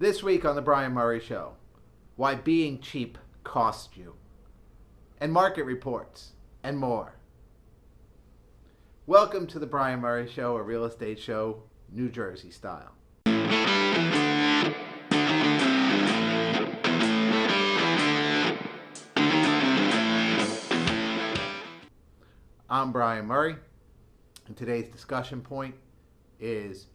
This week on The Brian Murray Show, why being cheap costs you, and market reports, and more. Welcome to The Brian Murray Show, a real estate show, New Jersey style. I'm Brian Murray, and today's discussion point is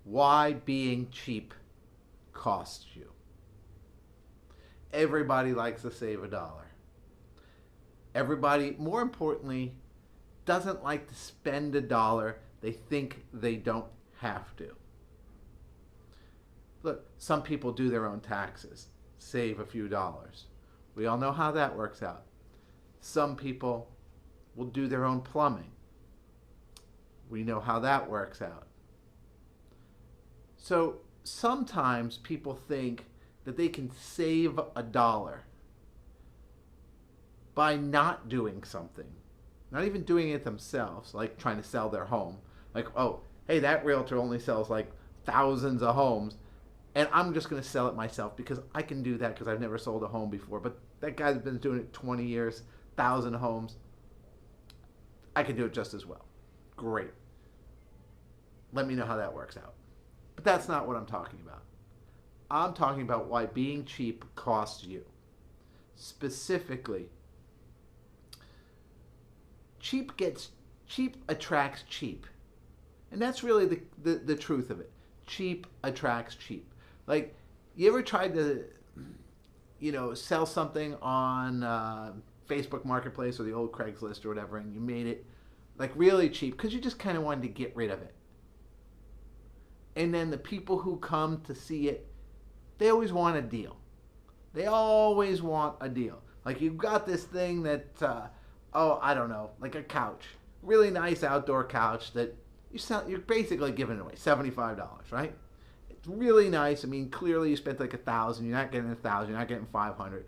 why being cheap costs you. Everybody likes to save a dollar. Everybody, more importantly, doesn't like to spend a dollar they think they don't have to. Look, some people do their own taxes, save a few dollars. We all know how that works out. Some people will do their own plumbing. We know how that works out. So sometimes people think that they can save a dollar by not doing something, not even doing it themselves, like trying to sell their home. Like, oh, hey, that realtor only sells like thousands of homes, and I'm just going to sell it myself because I can do that because I've never sold a home before. But that guy's been doing it 20 years, 1,000 homes. I can do it just as well. Great. Let me know how that works out. But that's not what I'm talking about. I'm talking about why being cheap costs you. Specifically, cheap attracts cheap. And that's really the truth of it. Cheap attracts cheap. Like, you ever tried to, sell something on Facebook Marketplace or the old Craigslist or whatever, and you made it like really cheap because you just kind of wanted to get rid of it. And then the people who come to see it, they always want a deal. They always want a deal. Like, you've got this thing that, I don't know, like a couch. Really nice outdoor couch that you're basically giving away, $75, right? It's really nice. I mean, clearly you spent like $1,000. You're not getting $1,000. You're not getting $500.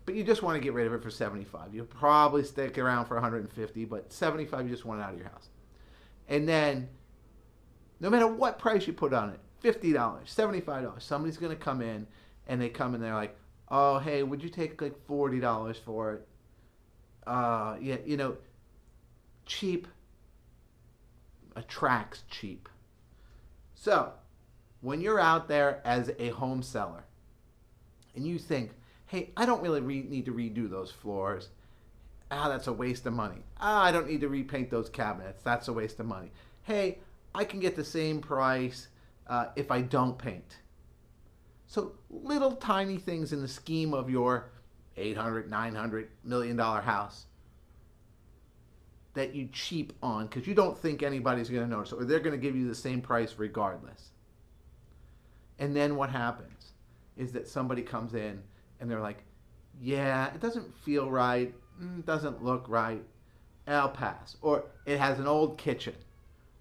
But you just want to get rid of it for $75. You'll probably stick around for $150, but $75, you just want it out of your house. And then, no matter what price you put on it, $50, $75, somebody's going to come in, and they come in, they're like, oh, hey, would you take like $40 for it? Cheap attracts cheap. So, when you're out there as a home seller, and you think, hey, I don't really need to redo those floors. That's a waste of money. I don't need to repaint those cabinets. That's a waste of money. Hey, I can get the same price if I don't paint. So little tiny things in the scheme of your $800, $900 million house that you cheap on because you don't think anybody's going to notice, or they're going to give you the same price regardless. And then what happens is that somebody comes in and they're like, yeah, it doesn't feel right, it doesn't look right, I'll pass. Or it has an old kitchen.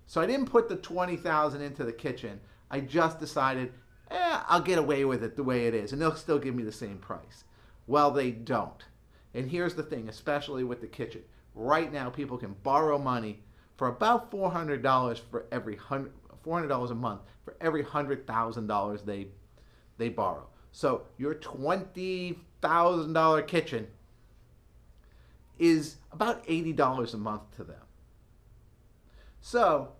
So I didn't put the $20,000 into the kitchen. I just decided, I'll get away with it the way it is, and they'll still give me the same price. Well, they don't. And here's the thing, especially with the kitchen. Right now, people can borrow money for about $400 for every $400 a month for every $100,000 they borrow. So your $20,000 kitchen is about $80 a month to them. So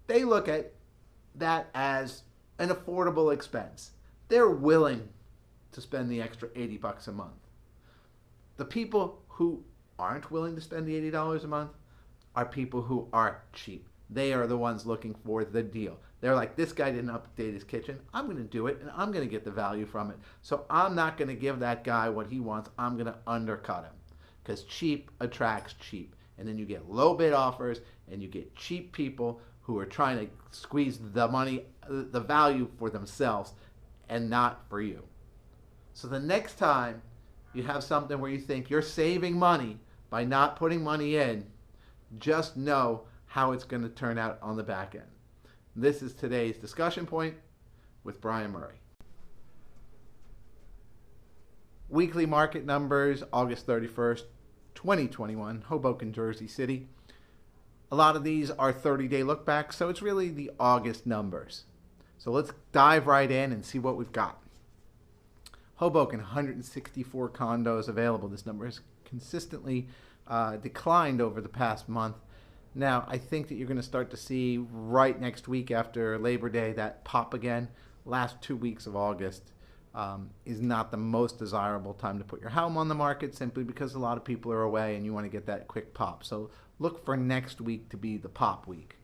they look at that as an affordable expense. They're willing to spend the extra $80 a month. The people who aren't willing to spend the $80 a month are people who are cheap. They are the ones looking for the deal. They're like, this guy didn't update his kitchen. I'm going to do it, and I'm going to get the value from it. So I'm not going to give that guy what he wants. I'm going to undercut him because cheap attracts cheap. And then you get low bid offers, and you get cheap people who are trying to squeeze the money, the value for themselves and not for you. So the next time you have something where you think you're saving money by not putting money in, just know how it's going to turn out on the back end. This is today's discussion point with Brian Murray. Weekly market numbers, August 31st, 2021, Hoboken, Jersey City. A lot of these are 30-day look back, so it's really the August numbers. So let's dive right in and see what we've got. Hoboken, 164 condos available. This number has consistently declined over the past month. Now, I think that you're going to start to see right next week after Labor Day that pop again. Last 2 weeks of August is not the most desirable time to put your home on the market, simply because a lot of people are away and you want to get that quick pop. So look for next week to be the pop week.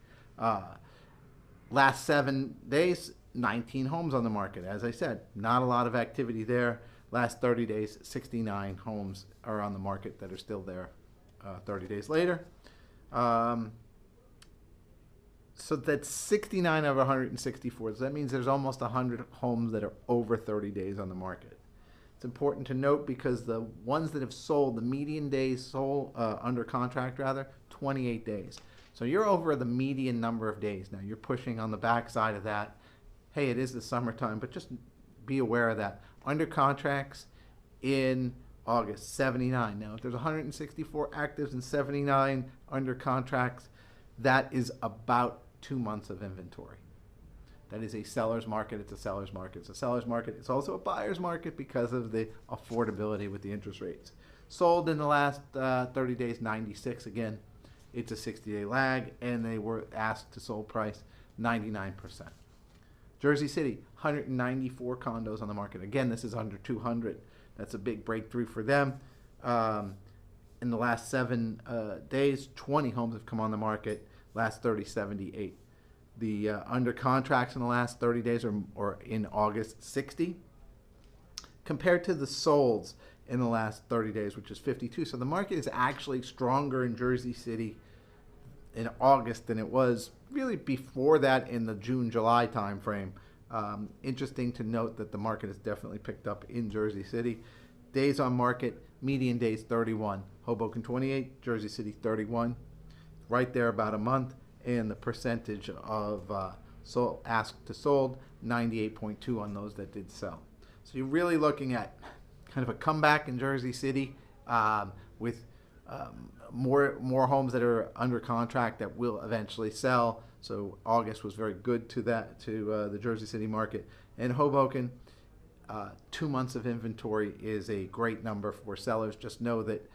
Last 7 days, 19 homes on the market. As I said, not a lot of activity there. Last 30 days, 69 homes are on the market that are still there 30 days later. So that's 69 of 164. So that means there's almost 100 homes that are over 30 days on the market. It's important to note because the ones that have sold, the median days sold under contract, 28 days. So you're over the median number of days. Now you're pushing on the backside of that. Hey, it is the summertime, but just be aware of that. Under contracts in August, 79. Now, if there's 164 actives and 79 under contracts, that is about 2 months of inventory. That is a seller's market. It's a seller's market. It's a seller's market. It's also a buyer's market because of the affordability with the interest rates. Sold in the last 30 days, 96. Again, it's a 60-day lag, and they were asked to sold price 99%. Jersey City, 194 condos on the market. Again, this is under 200. That's a big breakthrough for them. In the last 7 days, 20 homes have come on the market. Last 30, 78. The under contracts in the last 30 days or in August, 60. Compared to the solds in the last 30 days, which is 52. So the market is actually stronger in Jersey City in August than it was really before that in the June, July timeframe. Interesting to note that the market has definitely picked up in Jersey City. Days on market, median days 31. Hoboken 28, Jersey City 31. Right there about a month. And the percentage of asked to sold, 98.2 on those that did sell. So you're really looking at kind of a comeback in Jersey City with more homes that are under contract that will eventually sell. So August was very good to the Jersey City market. And Hoboken, 2 months of inventory is a great number for sellers. Just know that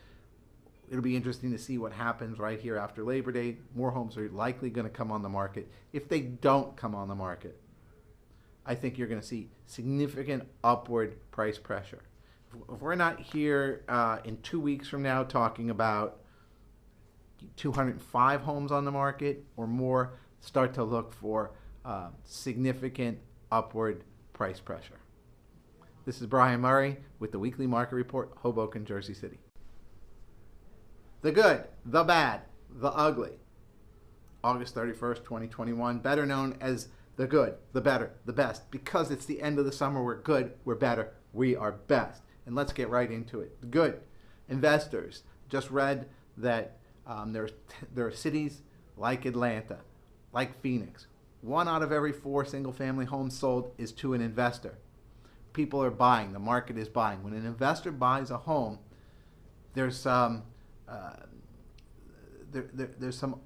it'll be interesting to see what happens right here after Labor Day. More homes are likely going to come on the market. If they don't come on the market, I think you're going to see significant upward price pressure. If we're not here in 2 weeks from now talking about 205 homes on the market or more, start to look for significant upward price pressure. This is Brian Murray with the Weekly Market Report, Hoboken, Jersey City. The good, the bad, the ugly. August 31st, 2021, better known as the good, the better, the best. Because it's the end of the summer, we're good, we're better, we are best. And let's get right into it. The good, investors. Just read that there are cities like Atlanta, like Phoenix. 1 out of every 4 single-family homes sold is to an investor. People are buying. The market is buying. When an investor buys a home, there's some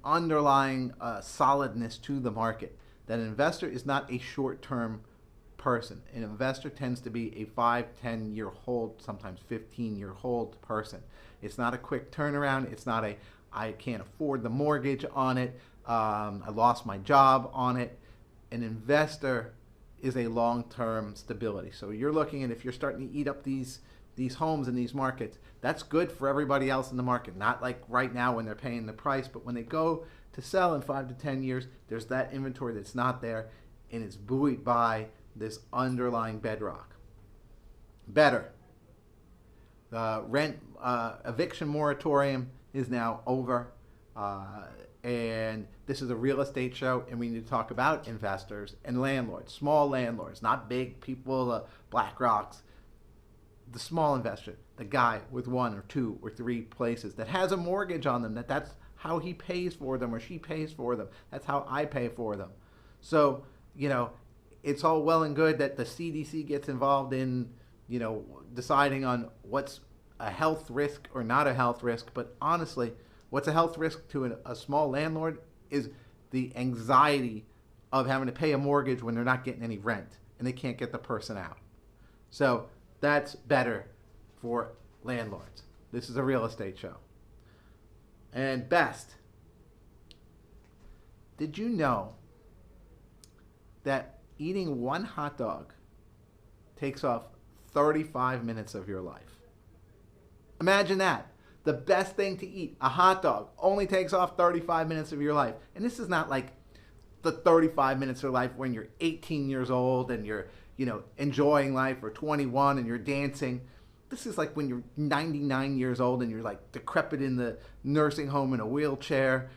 underlying solidness to the market. That an investor is not a short-term person. An investor tends to be a 5-10-year hold, sometimes 15-year hold person. It's not a quick turnaround. It's not a I can't afford the mortgage on it. I lost my job on it. An investor is a long-term stability. So you're looking at, if you're starting to eat up these homes in these markets, that's good for everybody else in the market. Not like right now when they're paying the price, but when they go to sell in 5 to 10 years, there's that inventory that's not there, and it's buoyed by this underlying bedrock. Better. The rent eviction moratorium is now over, and this is a real estate show, and we need to talk about investors and landlords, small landlords, not big people, Black Rocks. The small investor, the guy with 1 or 2 or 3 places that has a mortgage on them, that's how he pays for them or she pays for them. That's how I pay for them. So, it's all well and good that the CDC gets involved in, deciding on what's a health risk or not a health risk. But honestly, what's a health risk to a small landlord is the anxiety of having to pay a mortgage when they're not getting any rent and they can't get the person out. So that's better for landlords. This is a real estate show. And best, did you know that eating one hot dog takes off 35 minutes of your life? Imagine that. The best thing to eat, a hot dog, only takes off 35 minutes of your life. And this is not like the 35 minutes of life when you're 18 years old and you're, enjoying life, or 21 and you're dancing. This is like when you're 99 years old and you're like decrepit in the nursing home in a wheelchair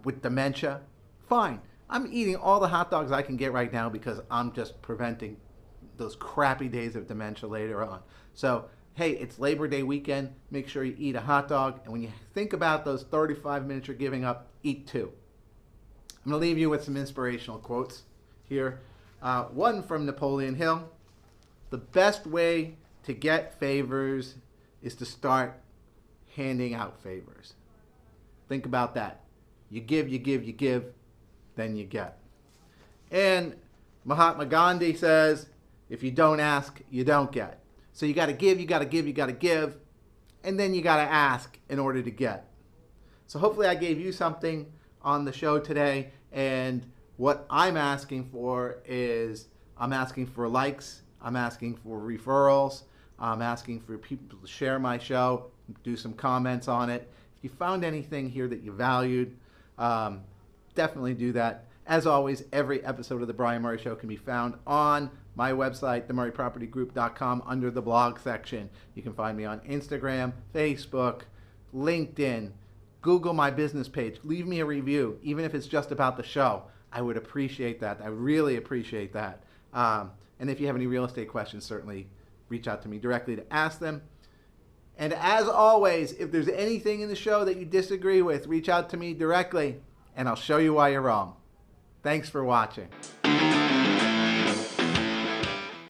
with dementia. Fine. I'm eating all the hot dogs I can get right now because I'm just preventing those crappy days of dementia later on. So, hey, it's Labor Day weekend. Make sure you eat a hot dog. And when you think about those 35 minutes you're giving up, eat two. I'm going to leave you with some inspirational quotes here. One from Napoleon Hill. The best way to get favors is to start handing out favors. Think about that. You give, then you get. And Mahatma Gandhi says, if you don't ask, you don't get. So you got to give, and then you got to ask in order to get. So hopefully I gave you something on the show today, and what I'm asking for is, I'm asking for likes, I'm asking for referrals, I'm asking for people to share my show, do some comments on it. If you found anything here that you valued, definitely do that. As always, every episode of The Brian Murray Show can be found on my website, themurraypropertygroup.com, under the blog section. You can find me on Instagram, Facebook, LinkedIn, Google my business page. Leave me a review, even if it's just about the show. I would appreciate that. I really appreciate that. And if you have any real estate questions, certainly reach out to me directly to ask them. And as always, if there's anything in the show that you disagree with, reach out to me directly, and I'll show you why you're wrong. Thanks for watching.